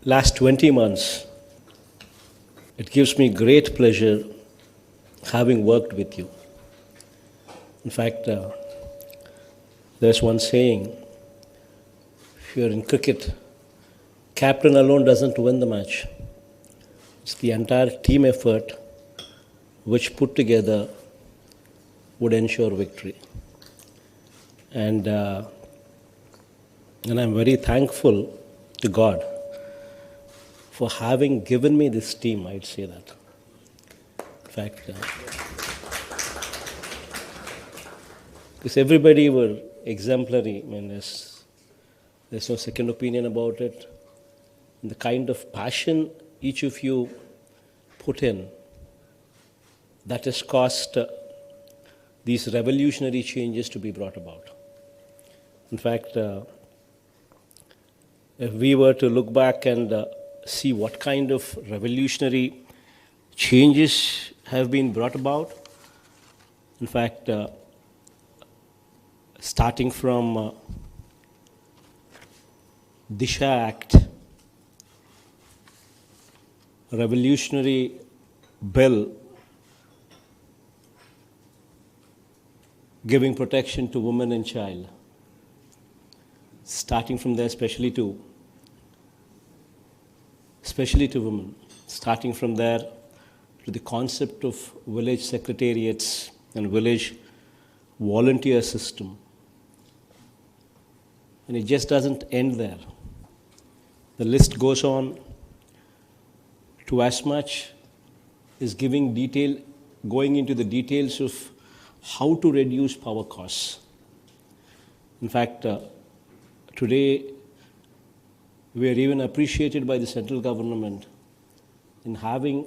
Last 20 months, it gives me great pleasure having worked with you. In fact, there's one saying, if you're in cricket, captain alone doesn't win the match. It's the entire team effort which put together would ensure victory. And I'm very thankful to God for having given me this team, I'd say that. In fact, because everybody were exemplary. I mean, there's no second opinion about it. And the kind of passion each of you put in, that has caused these revolutionary changes to be brought about. In fact, if we were to look back and see what kind of revolutionary changes have been brought about, in fact, starting from Disha Act, a revolutionary bill giving protection to women and child, starting from there, especially to women, starting from there to the concept of village secretariats and village volunteer system. And it just doesn't end there. The list goes on to as much as going into the details of how to reduce power costs. In fact, today we are even appreciated by the central government in having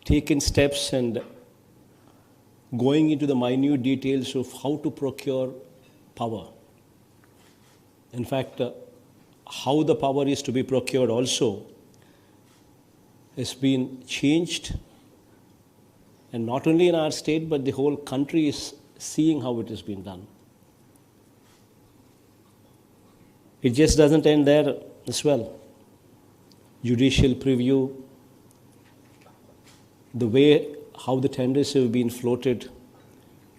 taken steps and going into the minute details of how to procure power. In fact, how the power is to be procured also has been changed, and not only in our state, but the whole country is seeing how it has been done. It just doesn't end there as well. Judicial preview, the way how the tenders have been floated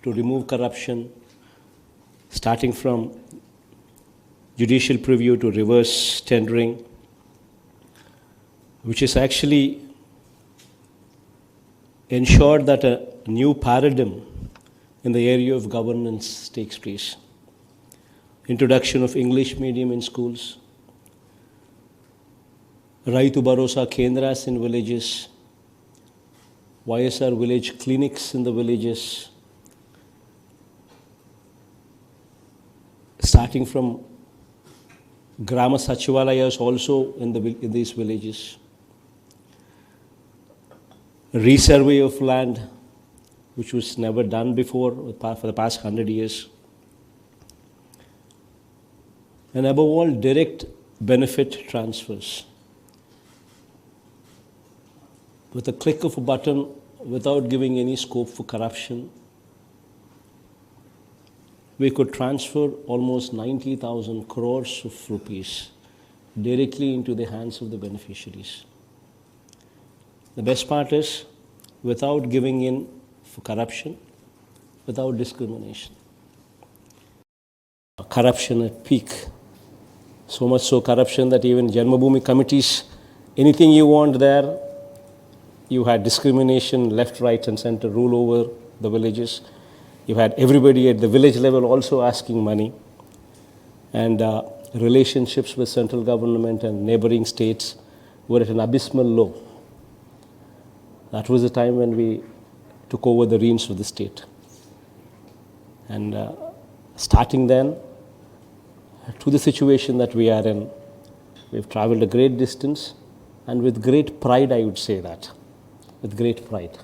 to remove corruption, starting from judicial preview to reverse tendering, which is actually ensured that a new paradigm in the area of governance takes place. Introduction of English medium in schools, Raitu Bharosa Kendras in villages, YSR village clinics in the villages, starting from Grama Sachivalayas also in these villages, resurvey of land, which was never done before for the past 100 years. And above all, direct benefit transfers. With a click of a button, without giving any scope for corruption, we could transfer almost 90,000 crores of rupees directly into the hands of the beneficiaries. The best part is, without giving in for corruption, without discrimination. Corruption at peak. So much so corruption that even Janmabhoomi committees, anything you want there, you had discrimination, left, right, and center rule over the villages. You had everybody at the village level also asking money. And relationships with central government and neighboring states were at an abysmal low. That was the time when we took over the reins of the state. And starting then, to the situation that we are in, we've traveled a great distance, and with great pride, I would say that, with great pride.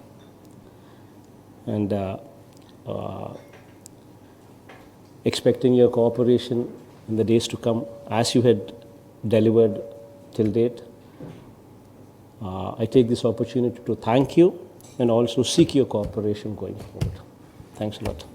And expecting your cooperation in the days to come, as you had delivered till date. I take this opportunity to thank you and also seek your cooperation going forward. Thanks a lot.